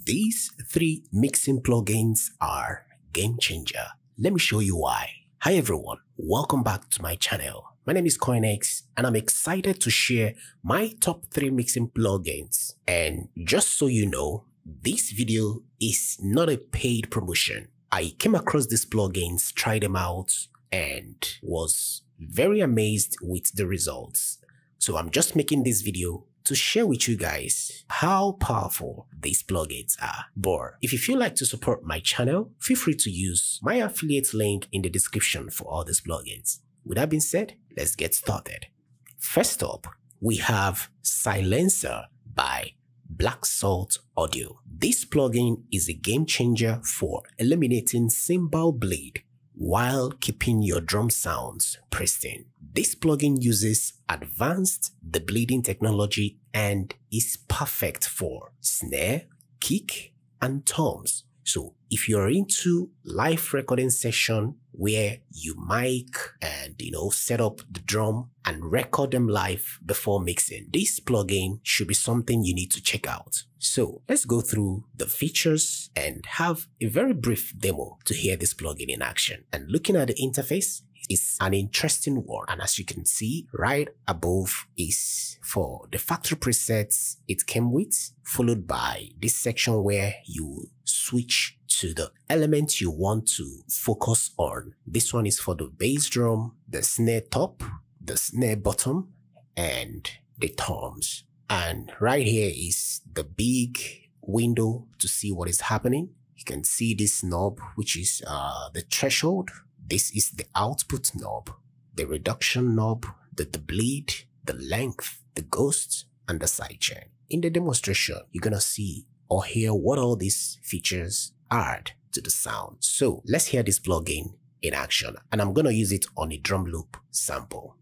These three mixing plugins are game changer. Let me show you why. Hi everyone, welcome back to my channel. My name is Coinx and I'm excited to share my top 3 mixing plugins. And just so you know, this video is not a paid promotion. I came across these plugins, tried them out, and was very amazed with the results. So I'm just making this video to share with you guys how powerful these plugins are. But if you feel like to support my channel, feel free to use my affiliate link in the description for all these plugins. With that being said, let's get started. First up, we have Silencer by Black Salt Audio. This plugin is a game changer for eliminating cymbal bleed while keeping your drum sounds pristine. This plugin uses advanced debleeding technology and is perfect for snare, kick, and toms. So if you're into live recording session where you mic and set up the drum and record them live before mixing, this plugin should be something you need to check out. So let's go through the features and have a very brief demo to hear this plugin in action. And looking at the interface, it's an interesting one, and as you can see, right above is for the factory presets it came with, followed by this section where you switch to the element you want to focus on. This one is for the bass drum, the snare top, the snare bottom, and the toms. And right here is the big window to see what is happening. You can see this knob, which is the threshold. This is the output knob, the reduction knob, the bleed, the length, the ghost, and the sidechain. In the demonstration, you're gonna see or hear what all these features add to the sound. So let's hear this plugin in action, and I'm gonna use it on a drum loop sample.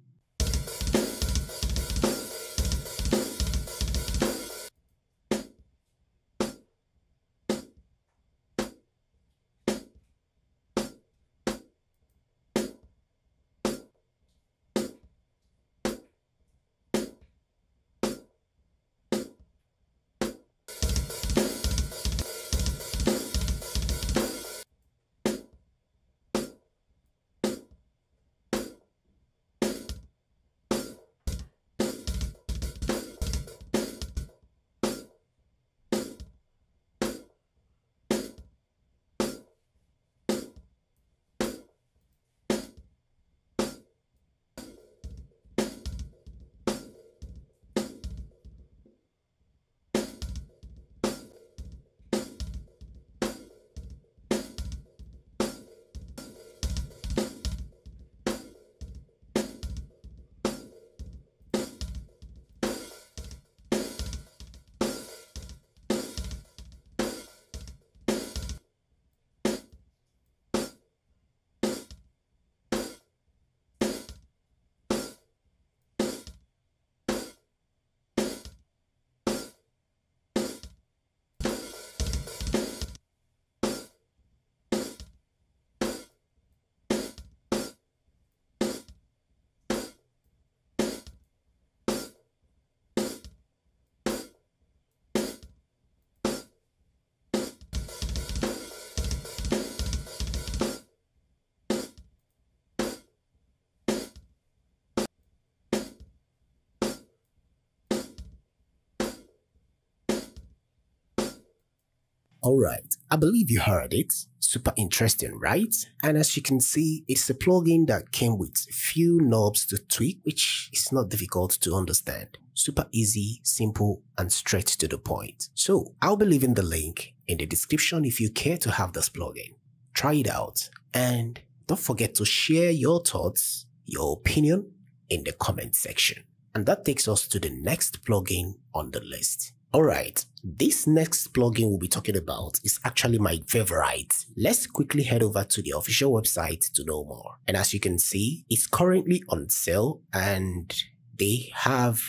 Alright, I believe you heard it. Super interesting, right? And as you can see, it's a plugin that came with few knobs to tweak, which is not difficult to understand. Super easy, simple, and straight to the point. So I'll be leaving the link in the description if you care to have this plugin. Try it out, and don't forget to share your thoughts, your opinion in the comment section. And that takes us to the next plugin on the list. Alright, this next plugin we'll be talking about is actually my favorite. Let's quickly head over to the official website to know more. And as you can see, it's currently on sale and they have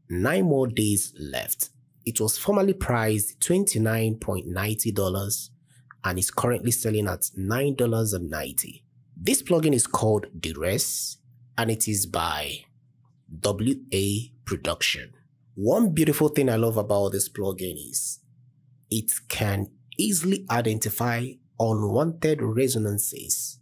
9 more days left. It was formerly priced $29.90 and is currently selling at $9.90. This plugin is called Duress and it is by WA Production. One beautiful thing I love about this plugin is it can easily identify unwanted resonances,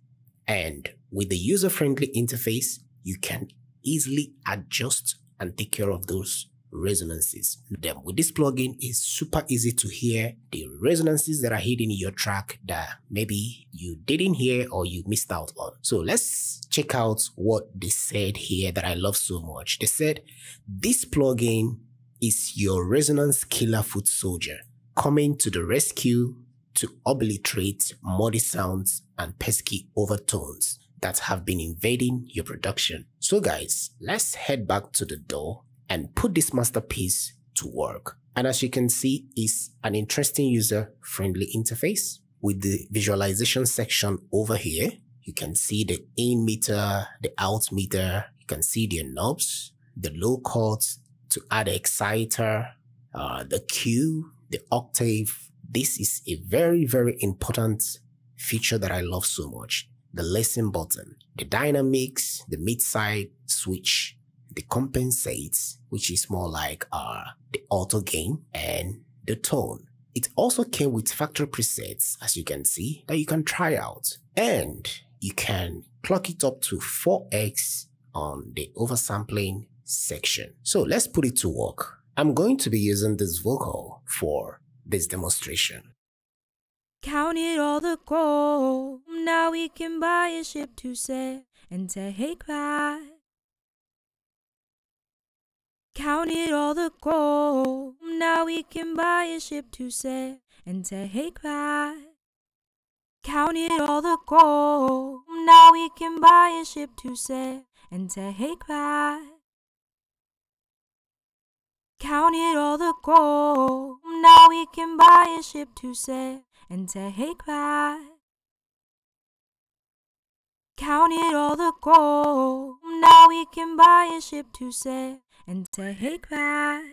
and with the user-friendly interface, you can easily adjust and take care of those resonances. Then with this plugin, it's super easy to hear the resonances that are hidden in your track that maybe you didn't hear or you missed out on. So let's check out what they said here that I love so much. They said this plugin is your resonance killer foot soldier, coming to the rescue to obliterate muddy sounds and pesky overtones that have been invading your production. So guys, let's head back to the DAW and put this masterpiece to work. And as you can see, it's an interesting user-friendly interface. With the visualization section over here, you can see the in meter, the out meter, you can see the knobs, the low chords to add the exciter, the Q, the octave. This is a very, very important feature that I love so much. The listen button, the dynamics, the mid-side switch, the compensates, which is more like the auto gain, and the tone. It also came with factory presets, as you can see, that you can try out. And you can clock it up to 4x on the oversampling section. So let's put it to work. I'm going to be using this vocal for this demonstration. Counted all the gold, now we can buy a ship to sail and take back. Counted all the gold, now we can buy a ship to sail and take back. Counted all the gold, now we can buy a ship to sail and take back. Counted all the gold, now we can buy a ship to sail and take back. Counted all the gold, now we can buy a ship to sail and take back.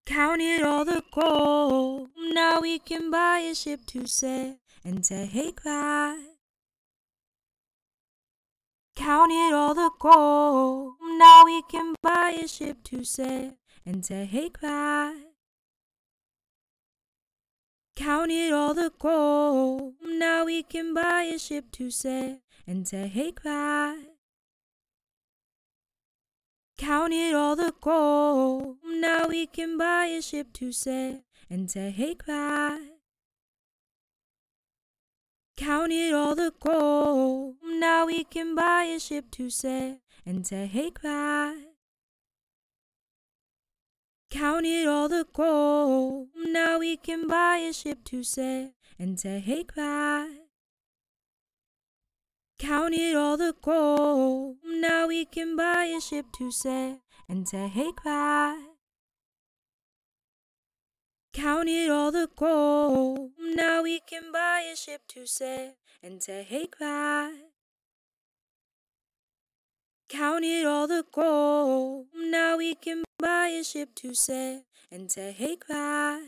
Counted all the gold, now we can buy a ship to sail and take back. Counted all the gold, now we can buy a ship to sail and take back. Counted all the gold, now we can buy a ship to sail and take back. Counted all the gold, now we can buy a ship to sail and take back. Counted all the gold, now we can buy a ship to sail and take back. Counted all the gold, now we can buy a ship to sail and take back. Counted all the gold, now we can buy a ship to sail and take back. Counted all the gold, now we can buy a ship to sail and take back. Counted all the gold, now we can buy a ship to sail and take back.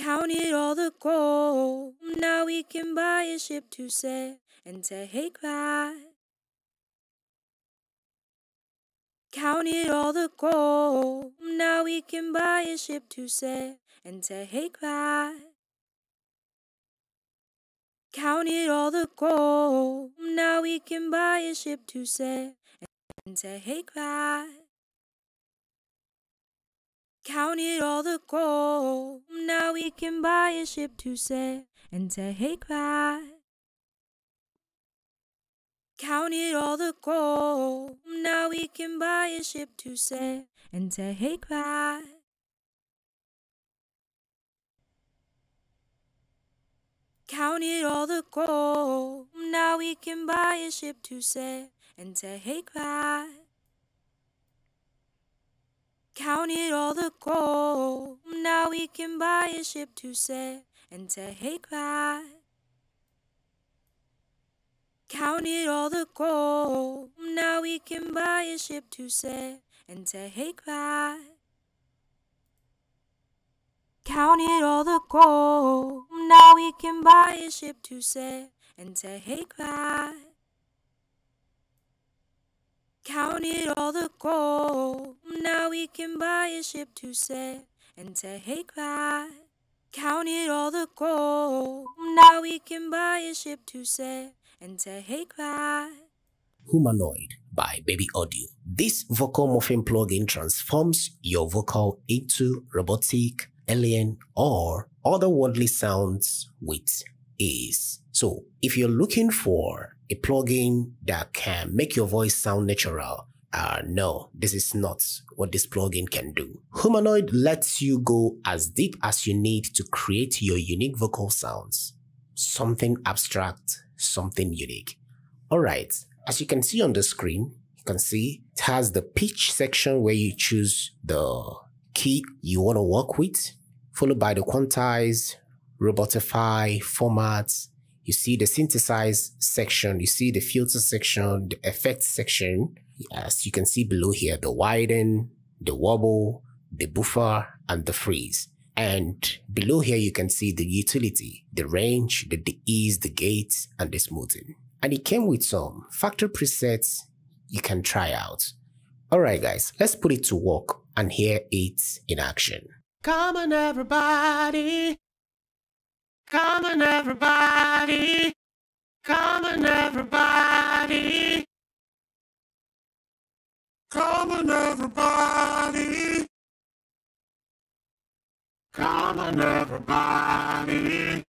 Counted all the gold, now we can buy a ship to sail and take back. Counted all the gold, now we can buy a ship to sail and take back. Counted all the gold, now we can buy a ship to sail and take back. Counted all the gold, now we can buy a ship to sail and take back. Counted all the gold, now we can buy a ship to sail and take back. Counted all the gold, now we can buy a ship to sail and take back. Counted all the gold, now we can buy a ship to sail and take back. Counted all the gold, now we can buy a ship to sail and take back. Counted all the gold, now we can buy a ship to sail and take back. Counted all the gold. Now we can buy a ship to sail and take back. Counted all the gold. Now we can buy a ship to sail and take back. Humanoid by Baby Audio. This vocal morphing plugin transforms your vocal into robotic, alien, or otherworldly sounds with ease. So if you're looking for a plugin that can make your voice sound natural, no, this is not what this plugin can do. Humanoid lets you go as deep as you need to create your unique vocal sounds. Something abstract, something unique. Alright, as you can see on the screen, you can see it has the pitch section where you choose the key you want to work with, followed by the quantize, robotify, format. You see the synthesize section, you see the filter section, the effects section. As you can see below here, the widen, the wobble, the buffer, and the freeze. And below here, you can see the utility, the range, the ease, the gates, and the smoothing. And it came with some factory presets you can try out. Alright guys, let's put it to work and hear it in action. Come on everybody, come on everybody, come on everybody, come on everybody, come on everybody.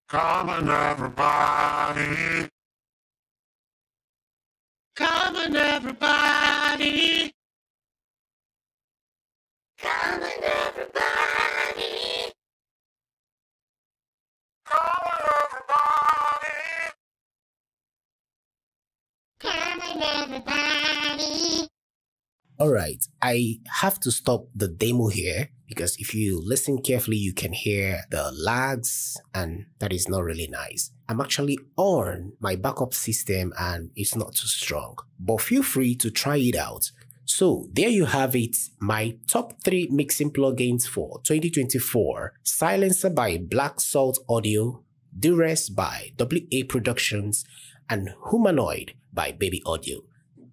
Come on everybody, come on everybody, come on everybody, come on everybody, come on everybody. Alright, I have to stop the demo here because if you listen carefully, you can hear the lags and that is not really nice. I'm actually on my backup system and it's not too strong, but feel free to try it out. So there you have it, my top 3 mixing plugins for 2024. Silencer by Black Salt Audio, Duress by WA Productions, and Humanoid by Baby Audio.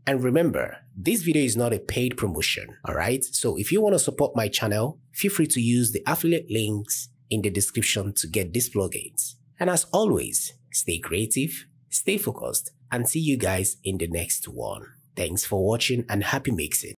And remember, this video is not a paid promotion, alright? So if you want to support my channel, feel free to use the affiliate links in the description to get these plugins. And as always, stay creative, stay focused, and see you guys in the next one. Thanks for watching and happy mixing.